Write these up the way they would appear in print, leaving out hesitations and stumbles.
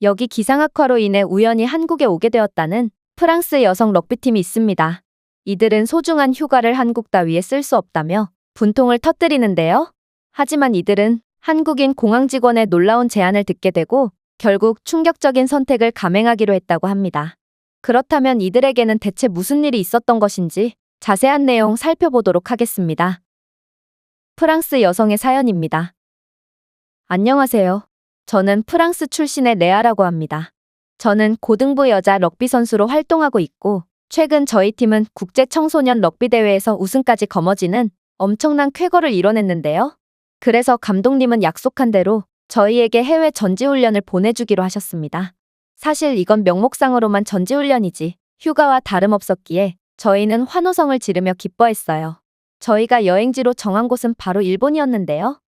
여기 기상악화로 인해 우연히 한국에 오게 되었다는 프랑스 여성 럭비팀이 있습니다. 이들은 소중한 휴가를 한국 따위에 쓸 수 없다며 분통을 터뜨리는데요. 하지만 이들은 한국인 공항 직원의 놀라운 제안을 듣게 되고 결국 충격적인 선택을 감행하기로 했다고 합니다. 그렇다면 이들에게는 대체 무슨 일이 있었던 것인지 자세한 내용 살펴보도록 하겠습니다. 프랑스 여성의 사연입니다. 안녕하세요. 저는 프랑스 출신의 레아라고 합니다. 저는 고등부 여자 럭비 선수로 활동하고 있고 최근 저희 팀은 국제 청소년 럭비 대회에서 우승까지 거머쥐는 엄청난 쾌거를 이뤄냈는데요. 그래서 감독님은 약속한 대로 저희에게 해외 전지훈련을 보내주기로 하셨습니다. 사실 이건 명목상으로만 전지훈련이지 휴가와 다름없었기에 저희는 환호성을 지르며 기뻐했어요. 저희가 여행지로 정한 곳은 바로 일본이었는데요.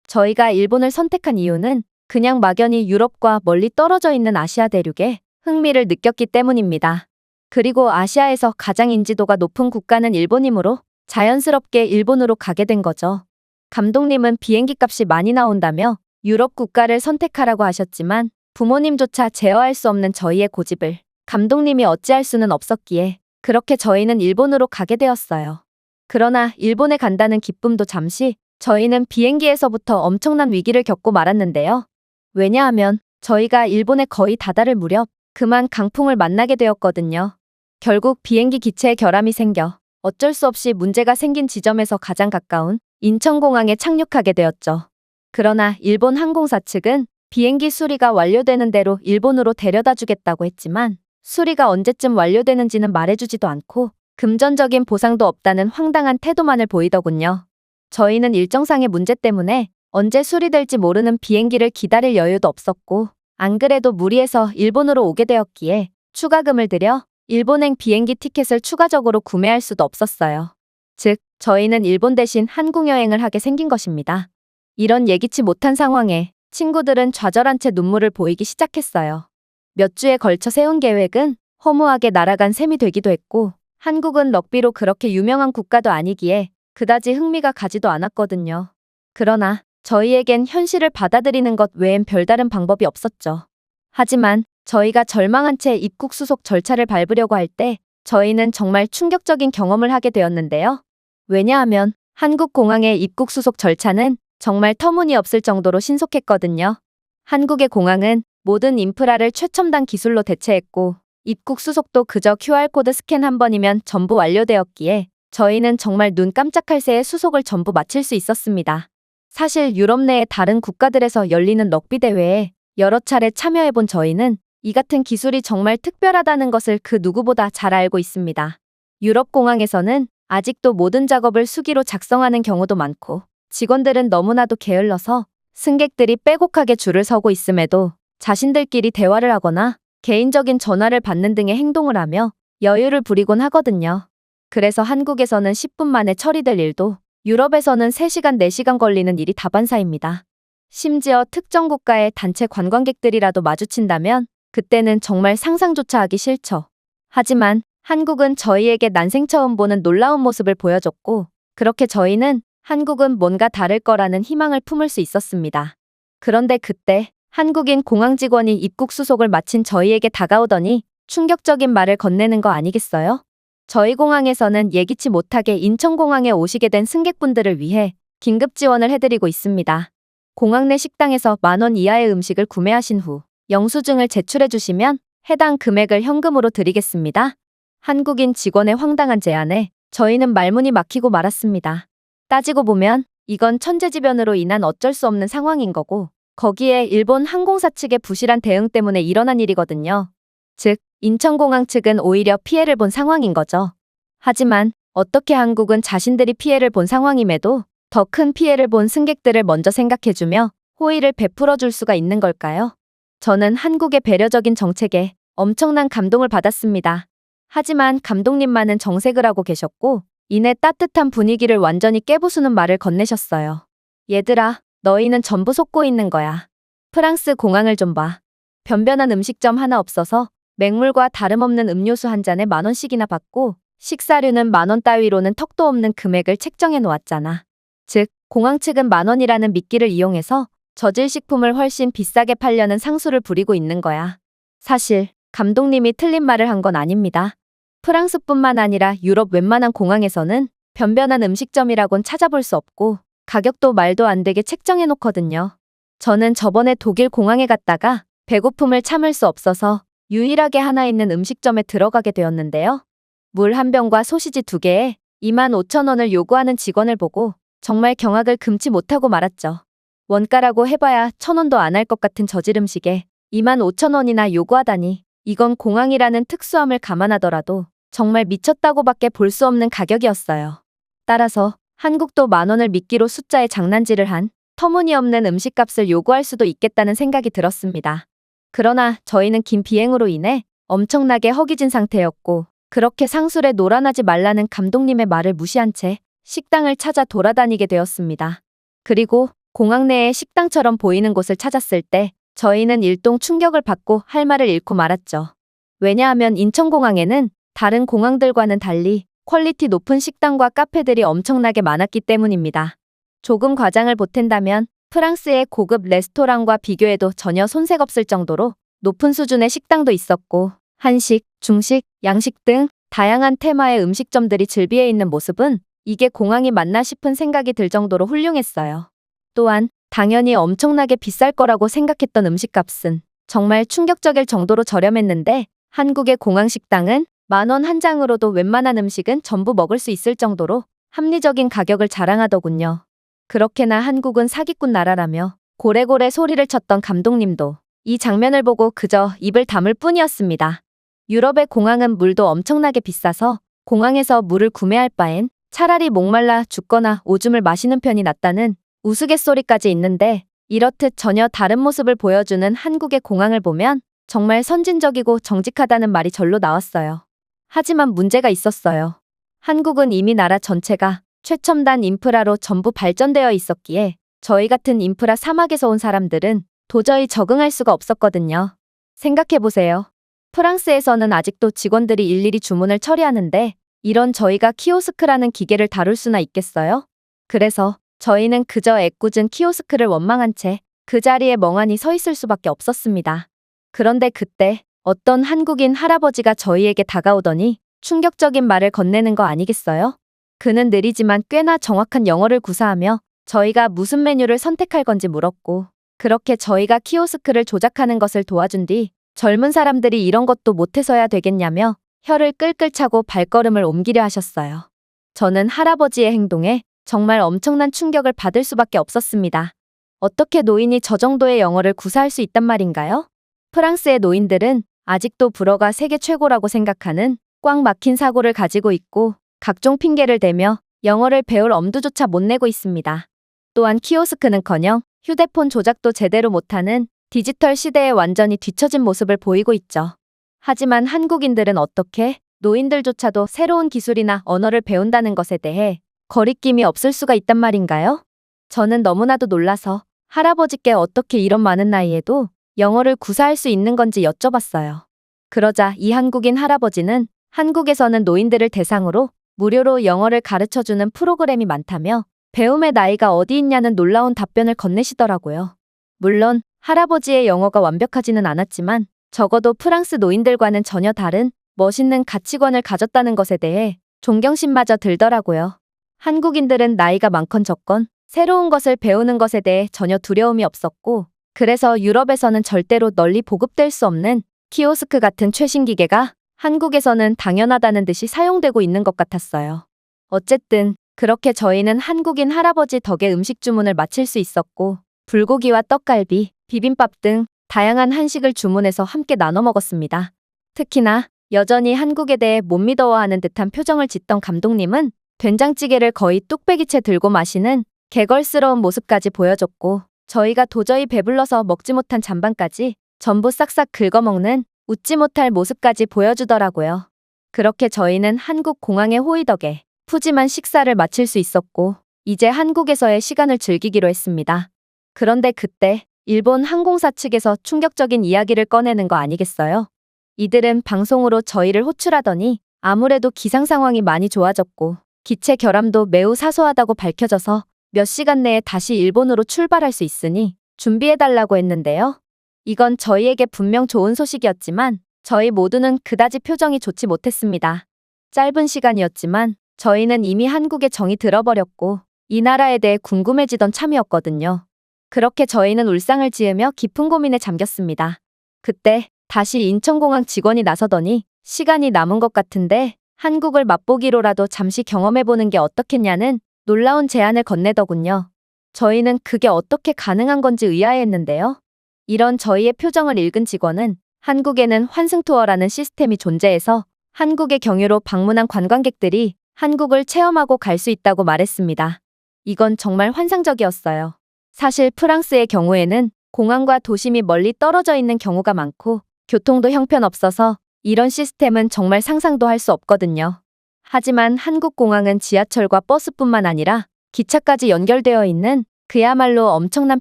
저희가 일본을 선택한 이유는 그냥 막연히 유럽과 멀리 떨어져 있는 아시아 대륙에 흥미를 느꼈기 때문입니다. 그리고 아시아에서 가장 인지도가 높은 국가는 일본이므로 자연스럽게 일본으로 가게 된 거죠. 감독님은 비행기 값이 많이 나온다며 유럽 국가를 선택하라고 하셨지만 부모님조차 제어할 수 없는 저희의 고집을 감독님이 어찌할 수는 없었기에 그렇게 저희는 일본으로 가게 되었어요. 그러나 일본에 간다는 기쁨도 잠시 저희는 비행기에서부터 엄청난 위기를 겪고 말았는데요. 왜냐하면 저희가 일본에 거의 다다를 무렵 그만 강풍을 만나게 되었거든요. 결국 비행기 기체에 결함이 생겨 어쩔 수 없이 문제가 생긴 지점에서 가장 가까운 인천공항에 착륙하게 되었죠. 그러나 일본 항공사 측은 비행기 수리가 완료되는 대로 일본으로 데려다 주겠다고 했지만 수리가 언제쯤 완료되는지는 말해주지도 않고 금전적인 보상도 없다는 황당한 태도만을 보이더군요. 저희는 일정상의 문제 때문에 언제 수리될지 모르는 비행기를 기다릴 여유도 없었고 안 그래도 무리해서 일본으로 오게 되었기에 추가금을 들여 일본행 비행기 티켓을 추가적으로 구매할 수도 없었어요. 즉, 저희는 일본 대신 한국 여행을 하게 생긴 것입니다. 이런 예기치 못한 상황에 친구들은 좌절한 채 눈물을 보이기 시작했어요. 몇 주에 걸쳐 세운 계획은 허무하게 날아간 셈이 되기도 했고 한국은 럭비로 그렇게 유명한 국가도 아니기에 그다지 흥미가 가지도 않았거든요. 그러나 저희에겐 현실을 받아들이는 것 외엔 별다른 방법이 없었죠. 하지만 저희가 절망한 채 입국 수속 절차를 밟으려고 할 때 저희는 정말 충격적인 경험을 하게 되었는데요. 왜냐하면 한국 공항의 입국 수속 절차는 정말 터무니없을 정도로 신속했거든요. 한국의 공항은 모든 인프라를 최첨단 기술로 대체했고 입국 수속도 그저 QR코드 스캔 한 번이면 전부 완료되었기에 저희는 정말 눈 깜짝할 새에 수속을 전부 마칠 수 있었습니다. 사실 유럽 내의 다른 국가들에서 열리는 럭비 대회에 여러 차례 참여해본 저희는 이 같은 기술이 정말 특별하다는 것을 그 누구보다 잘 알고 있습니다. 유럽 공항에서는 아직도 모든 작업을 수기로 작성하는 경우도 많고 직원들은 너무나도 게을러서 승객들이 빼곡하게 줄을 서고 있음에도 자신들끼리 대화를 하거나 개인적인 전화를 받는 등의 행동을 하며 여유를 부리곤 하거든요. 그래서 한국에서는 10분 만에 처리될 일도 유럽에서는 3시간, 4시간 걸리는 일이 다반사입니다. 심지어 특정 국가의 단체 관광객들이라도 마주친다면 그때는 정말 상상조차 하기 싫죠. 하지만 한국은 저희에게 난생 처음 보는 놀라운 모습을 보여줬고 그렇게 저희는 한국은 뭔가 다를 거라는 희망을 품을 수 있었습니다. 그런데 그때 한국인 공항 직원이 입국 수속을 마친 저희에게 다가오더니 충격적인 말을 건네는 거 아니겠어요? 저희 공항에서는 예기치 못하게 인천공항에 오시게 된 승객분들을 위해 긴급 지원을 해드리고 있습니다. 공항 내 식당에서 10,000원 이하의 음식을 구매하신 후 영수증을 제출해 주시면 해당 금액을 현금으로 드리겠습니다. 한국인 직원의 황당한 제안에 저희는 말문이 막히고 말았습니다. 따지고 보면 이건 천재지변으로 인한 어쩔 수 없는 상황인 거고 거기에 일본 항공사 측의 부실한 대응 때문에 일어난 일이거든요. 즉, 인천공항 측은 오히려 피해를 본 상황인 거죠. 하지만 어떻게 한국은 자신들이 피해를 본 상황임에도 더 큰 피해를 본 승객들을 먼저 생각해주며 호의를 베풀어 줄 수가 있는 걸까요? 저는 한국의 배려적인 정책에 엄청난 감동을 받았습니다. 하지만 감독님만은 정색을 하고 계셨고 이내 따뜻한 분위기를 완전히 깨부수는 말을 건네셨어요. 얘들아, 너희는 전부 속고 있는 거야. 프랑스 공항을 좀 봐. 변변한 음식점 하나 없어서 맹물과 다름없는 음료수 한 잔에 10,000원씩이나 받고 식사료는 10,000원 따위로는 턱도 없는 금액을 책정해 놓았잖아. 즉, 공항 측은 10,000원이라는 미끼를 이용해서 저질 식품을 훨씬 비싸게 팔려는 상수를 부리고 있는 거야. 사실 감독님이 틀린 말을 한 건 아닙니다. 프랑스뿐만 아니라 유럽 웬만한 공항에서는 변변한 음식점이라곤 찾아볼 수 없고 가격도 말도 안 되게 책정해 놓거든요. 저는 저번에 독일 공항에 갔다가 배고픔을 참을 수 없어서 유일하게 하나 있는 음식점에 들어가게 되었는데요. 물 한 병과 소시지 2개에 25,000원을 요구하는 직원을 보고 정말 경악을 금치 못하고 말았죠. 원가라고 해봐야 1,000원도 안 할 것 같은 저질 음식에 25,000원이나 요구하다니 이건 공항이라는 특수함을 감안하더라도 정말 미쳤다고밖에 볼 수 없는 가격이었어요. 따라서 한국도 10,000원을 미끼로 숫자에 장난질을 한 터무니없는 음식값을 요구할 수도 있겠다는 생각이 들었습니다. 그러나 저희는 긴 비행으로 인해 엄청나게 허기진 상태였고 그렇게 상술에 놀아나지 말라는 감독님의 말을 무시한 채 식당을 찾아 돌아다니게 되었습니다. 그리고 공항 내에 식당처럼 보이는 곳을 찾았을 때 저희는 일동 충격을 받고 할 말을 잃고 말았죠. 왜냐하면 인천공항에는 다른 공항들과는 달리 퀄리티 높은 식당과 카페들이 엄청나게 많았기 때문입니다. 조금 과장을 보탠다면 프랑스의 고급 레스토랑과 비교해도 전혀 손색 없을 정도로 높은 수준의 식당도 있었고 한식, 중식, 양식 등 다양한 테마의 음식점들이 즐비해 있는 모습은 이게 공항이 맞나 싶은 생각이 들 정도로 훌륭했어요. 또한 당연히 엄청나게 비쌀 거라고 생각했던 음식값은 정말 충격적일 정도로 저렴했는데 한국의 공항 식당은 10,000원 한 장으로도 웬만한 음식은 전부 먹을 수 있을 정도로 합리적인 가격을 자랑하더군요. 그렇게나 한국은 사기꾼 나라라며 고래고래 소리를 쳤던 감독님도 이 장면을 보고 그저 입을 다물 뿐이었습니다. 유럽의 공항은 물도 엄청나게 비싸서 공항에서 물을 구매할 바엔 차라리 목말라 죽거나 오줌을 마시는 편이 낫다는 우스갯소리까지 있는데 이렇듯 전혀 다른 모습을 보여주는 한국의 공항을 보면 정말 선진적이고 정직하다는 말이 절로 나왔어요. 하지만 문제가 있었어요. 한국은 이미 나라 전체가 최첨단 인프라로 전부 발전되어 있었기에 저희 같은 인프라 사막에서 온 사람들은 도저히 적응할 수가 없었거든요. 생각해보세요. 프랑스에서는 아직도 직원들이 일일이 주문을 처리하는데 이런 저희가 키오스크라는 기계를 다룰 수나 있겠어요? 그래서 저희는 그저 애꿎은 키오스크를 원망한 채 그 자리에 멍하니 서 있을 수밖에 없었습니다. 그런데 그때 어떤 한국인 할아버지가 저희에게 다가오더니 충격적인 말을 건네는 거 아니겠어요? 그는 느리지만 꽤나 정확한 영어를 구사하며 저희가 무슨 메뉴를 선택할 건지 물었고 그렇게 저희가 키오스크를 조작하는 것을 도와준 뒤 젊은 사람들이 이런 것도 못해서야 되겠냐며 혀를 끌끌 차고 발걸음을 옮기려 하셨어요. 저는 할아버지의 행동에 정말 엄청난 충격을 받을 수밖에 없었습니다. 어떻게 노인이 저 정도의 영어를 구사할 수 있단 말인가요? 프랑스의 노인들은 아직도 불어가 세계 최고라고 생각하는 꽉 막힌 사고를 가지고 있고 각종 핑계를 대며 영어를 배울 엄두조차 못 내고 있습니다. 또한 키오스크는커녕 휴대폰 조작도 제대로 못하는 디지털 시대에 완전히 뒤처진 모습을 보이고 있죠. 하지만 한국인들은 어떻게 노인들조차도 새로운 기술이나 언어를 배운다는 것에 대해 거리낌이 없을 수가 있단 말인가요? 저는 너무나도 놀라서 할아버지께 어떻게 이런 많은 나이에도 영어를 구사할 수 있는 건지 여쭤봤어요. 그러자 이 한국인 할아버지는 한국에서는 노인들을 대상으로 무료로 영어를 가르쳐주는 프로그램이 많다며 배움의 나이가 어디 있냐는 놀라운 답변을 건네시더라고요. 물론 할아버지의 영어가 완벽하지는 않았지만 적어도 프랑스 노인들과는 전혀 다른 멋있는 가치관을 가졌다는 것에 대해 존경심마저 들더라고요. 한국인들은 나이가 많건 적건 새로운 것을 배우는 것에 대해 전혀 두려움이 없었고 그래서 유럽에서는 절대로 널리 보급될 수 없는 키오스크 같은 최신 기계가 한국에서는 당연하다는 듯이 사용되고 있는 것 같았어요. 어쨌든 그렇게 저희는 한국인 할아버지 덕에 음식 주문을 마칠 수 있었고 불고기와 떡갈비, 비빔밥 등 다양한 한식을 주문해서 함께 나눠 먹었습니다. 특히나 여전히 한국에 대해 못 믿어하는 듯한 표정을 짓던 감독님은 된장찌개를 거의 뚝배기째 들고 마시는 개걸스러운 모습까지 보여줬고 저희가 도저히 배불러서 먹지 못한 잔반까지 전부 싹싹 긁어먹는 웃지 못할 모습까지 보여주더라고요. 그렇게 저희는 한국 공항의 호의 덕에 푸짐한 식사를 마칠 수 있었고 이제 한국에서의 시간을 즐기기로 했습니다. 그런데 그때 일본 항공사 측에서 충격적인 이야기를 꺼내는 거 아니겠어요? 이들은 방송으로 저희를 호출하더니 아무래도 기상 상황이 많이 좋아졌고 기체 결함도 매우 사소하다고 밝혀져서 몇 시간 내에 다시 일본으로 출발할 수 있으니 준비해달라고 했는데요. 이건 저희에게 분명 좋은 소식이었지만 저희 모두는 그다지 표정이 좋지 못했습니다. 짧은 시간이었지만 저희는 이미 한국에 정이 들어버렸고 이 나라에 대해 궁금해지던 참이었거든요. 그렇게 저희는 울상을 지으며 깊은 고민에 잠겼습니다. 그때 다시 인천공항 직원이 나서더니 시간이 남은 것 같은데 한국을 맛보기로라도 잠시 경험해보는 게 어떻겠냐는 놀라운 제안을 건네더군요. 저희는 그게 어떻게 가능한 건지 의아해했는데요. 이런 저희의 표정을 읽은 직원은 한국에는 환승투어라는 시스템이 존재해서 한국의 경유로 방문한 관광객들이 한국을 체험하고 갈 수 있다고 말했습니다. 이건 정말 환상적이었어요. 사실 프랑스의 경우에는 공항과 도심이 멀리 떨어져 있는 경우가 많고 교통도 형편없어서 이런 시스템은 정말 상상도 할 수 없거든요. 하지만 한국 공항은 지하철과 버스뿐만 아니라 기차까지 연결되어 있는 그야말로 엄청난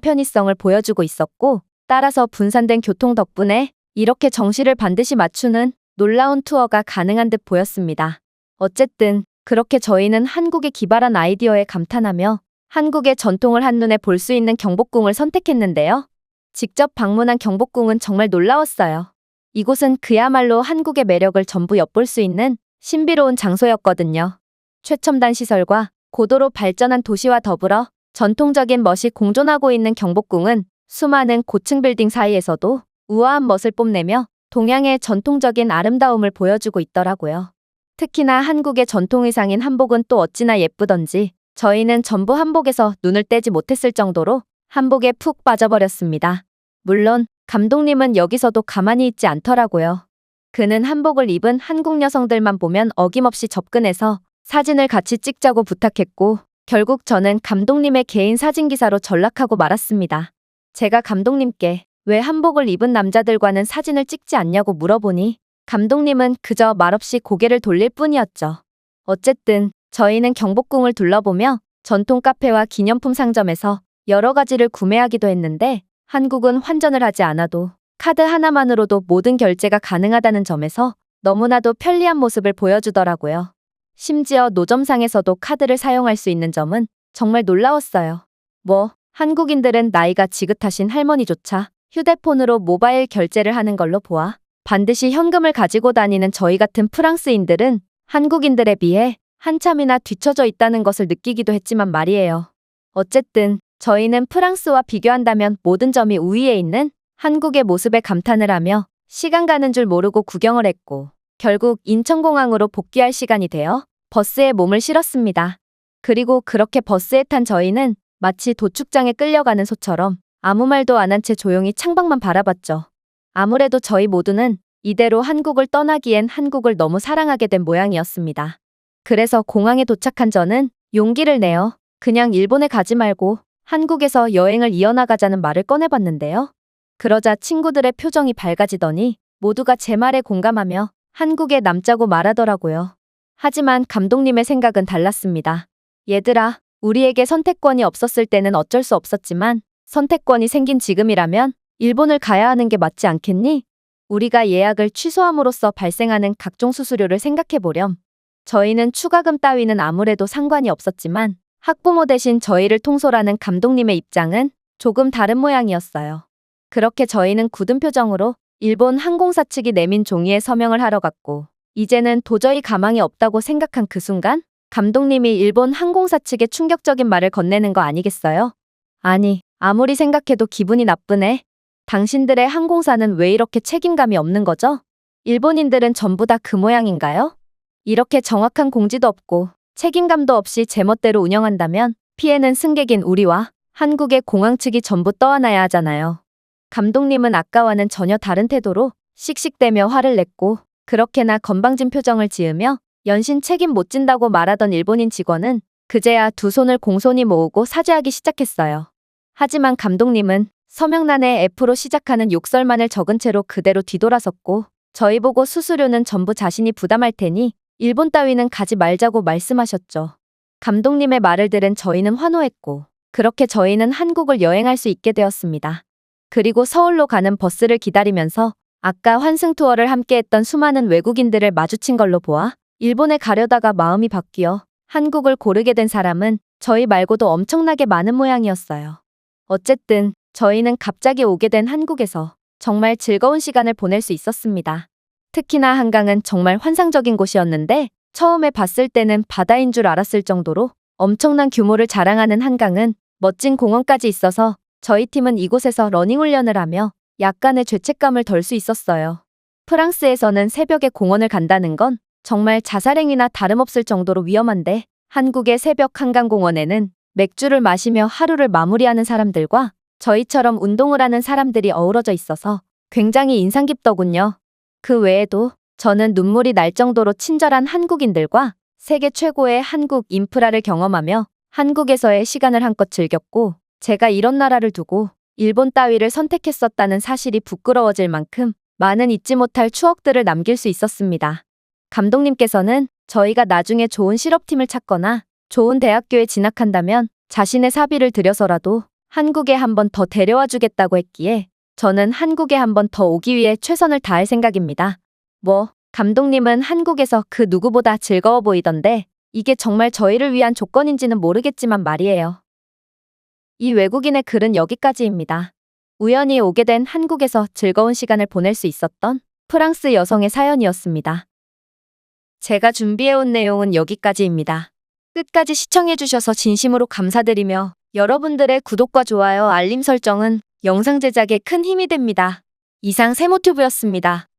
편의성을 보여주고 있었고, 따라서 분산된 교통 덕분에 이렇게 정시를 반드시 맞추는 놀라운 투어가 가능한 듯 보였습니다. 어쨌든 그렇게 저희는 한국에 기발한 아이디어에 감탄하며 한국의 전통을 한눈에 볼 수 있는 경복궁을 선택했는데요. 직접 방문한 경복궁은 정말 놀라웠어요. 이곳은 그야말로 한국의 매력을 전부 엿볼 수 있는 신비로운 장소였거든요. 최첨단 시설과 고도로 발전한 도시와 더불어 전통적인 멋이 공존하고 있는 경복궁은 수많은 고층 빌딩 사이에서도 우아한 멋을 뽐내며 동양의 전통적인 아름다움을 보여주고 있더라고요. 특히나 한국의 전통 의상인 한복은 또 어찌나 예쁘던지 저희는 전부 한복에서 눈을 떼지 못했을 정도로 한복에 푹 빠져버렸습니다. 물론 감독님은 여기서도 가만히 있지 않더라고요. 그는 한복을 입은 한국 여성들만 보면 어김없이 접근해서 사진을 같이 찍자고 부탁했고, 결국 저는 감독님의 개인 사진기사로 전락하고 말았습니다. 제가 감독님께 왜 한복을 입은 남자들과는 사진을 찍지 않냐고 물어보니 감독님은 그저 말없이 고개를 돌릴 뿐이었죠. 어쨌든 저희는 경복궁을 둘러보며 전통 카페와 기념품 상점에서 여러 가지를 구매하기도 했는데, 한국은 환전을 하지 않아도 카드 하나만으로도 모든 결제가 가능하다는 점에서 너무나도 편리한 모습을 보여주더라고요. 심지어 노점상에서도 카드를 사용할 수 있는 점은 정말 놀라웠어요. 한국인들은 나이가 지긋하신 할머니조차 휴대폰으로 모바일 결제를 하는 걸로 보아 반드시 현금을 가지고 다니는 저희 같은 프랑스인들은 한국인들에 비해 한참이나 뒤처져 있다는 것을 느끼기도 했지만 말이에요. 어쨌든 저희는 프랑스와 비교한다면 모든 점이 우위에 있는 한국의 모습에 감탄을 하며 시간 가는 줄 모르고 구경을 했고, 결국 인천공항으로 복귀할 시간이 되어 버스에 몸을 실었습니다. 그리고 그렇게 버스에 탄 저희는 마치 도축장에 끌려가는 소처럼 아무 말도 안 한 채 조용히 창밖만 바라봤죠. 아무래도 저희 모두는 이대로 한국을 떠나기엔 한국을 너무 사랑하게 된 모양이었습니다. 그래서 공항에 도착한 저는 용기를 내어 그냥 일본에 가지 말고 한국에서 여행을 이어나가자는 말을 꺼내봤는데요. 그러자 친구들의 표정이 밝아지더니 모두가 제 말에 공감하며 한국에 남자고 말하더라고요. 하지만 감독님의 생각은 달랐습니다. 얘들아, 우리에게 선택권이 없었을 때는 어쩔 수 없었지만 선택권이 생긴 지금이라면 일본을 가야 하는 게 맞지 않겠니? 우리가 예약을 취소함으로써 발생하는 각종 수수료를 생각해보렴. 저희는 추가금 따위는 아무래도 상관이 없었지만 학부모 대신 저희를 통솔하는 감독님의 입장은 조금 다른 모양이었어요. 그렇게 저희는 굳은 표정으로 일본 항공사 측이 내민 종이에 서명을 하러 갔고, 이제는 도저히 가망이 없다고 생각한 그 순간 감독님이 일본 항공사 측에 충격적인 말을 건네는 거 아니겠어요? 아니, 아무리 생각해도 기분이 나쁘네. 당신들의 항공사는 왜 이렇게 책임감이 없는 거죠? 일본인들은 전부 다 그 모양인가요? 이렇게 정확한 공지도 없고 책임감도 없이 제멋대로 운영한다면 피해는 승객인 우리와 한국의 공항 측이 전부 떠안아야 하잖아요. 감독님은 아까와는 전혀 다른 태도로 씩씩대며 화를 냈고, 그렇게나 건방진 표정을 지으며 연신 책임 못 진다고 말하던 일본인 직원은 그제야 두 손을 공손히 모으고 사죄하기 시작했어요. 하지만 감독님은 서명란에 F로 시작하는 욕설만을 적은 채로 그대로 뒤돌아섰고, 저희 보고 수수료는 전부 자신이 부담할 테니 일본 따위는 가지 말자고 말씀하셨죠. 감독님의 말을 들은 저희는 환호했고, 그렇게 저희는 한국을 여행할 수 있게 되었습니다. 그리고 서울로 가는 버스를 기다리면서 아까 환승 투어를 함께했던 수많은 외국인들을 마주친 걸로 보아 일본에 가려다가 마음이 바뀌어 한국을 고르게 된 사람은 저희 말고도 엄청나게 많은 모양이었어요. 어쨌든 저희는 갑자기 오게 된 한국에서 정말 즐거운 시간을 보낼 수 있었습니다. 특히나 한강은 정말 환상적인 곳이었는데 처음에 봤을 때는 바다인 줄 알았을 정도로 엄청난 규모를 자랑하는 한강은 멋진 공원까지 있어서 저희 팀은 이곳에서 러닝 훈련을 하며 약간의 죄책감을 덜 수 있었어요. 프랑스에서는 새벽에 공원을 간다는 건 정말 자살행위나 다름없을 정도로 위험한데 한국의 새벽 한강공원에는 맥주를 마시며 하루를 마무리하는 사람들과 저희처럼 운동을 하는 사람들이 어우러져 있어서 굉장히 인상 깊더군요. 그 외에도 저는 눈물이 날 정도로 친절한 한국인들과 세계 최고의 한국 인프라를 경험하며 한국에서의 시간을 한껏 즐겼고 제가 이런 나라를 두고 일본 따위를 선택했었다는 사실이 부끄러워질 만큼 많은 잊지 못할 추억들을 남길 수 있었습니다. 감독님께서는 저희가 나중에 좋은 실업팀을 찾거나 좋은 대학교에 진학한다면 자신의 사비를 들여서라도 한국에 한 번 더 데려와 주겠다고 했기에 저는 한국에 한 번 더 오기 위해 최선을 다할 생각입니다. 감독님은 한국에서 그 누구보다 즐거워 보이던데 이게 정말 저희를 위한 조건인지는 모르겠지만 말이에요. 이 외국인의 글은 여기까지입니다. 우연히 오게 된 한국에서 즐거운 시간을 보낼 수 있었던 프랑스 여성의 사연이었습니다. 제가 준비해온 내용은 여기까지입니다. 끝까지 시청해주셔서 진심으로 감사드리며 여러분들의 구독과 좋아요, 알림 설정은 영상 제작에 큰 힘이 됩니다. 이상 세모튜브였습니다.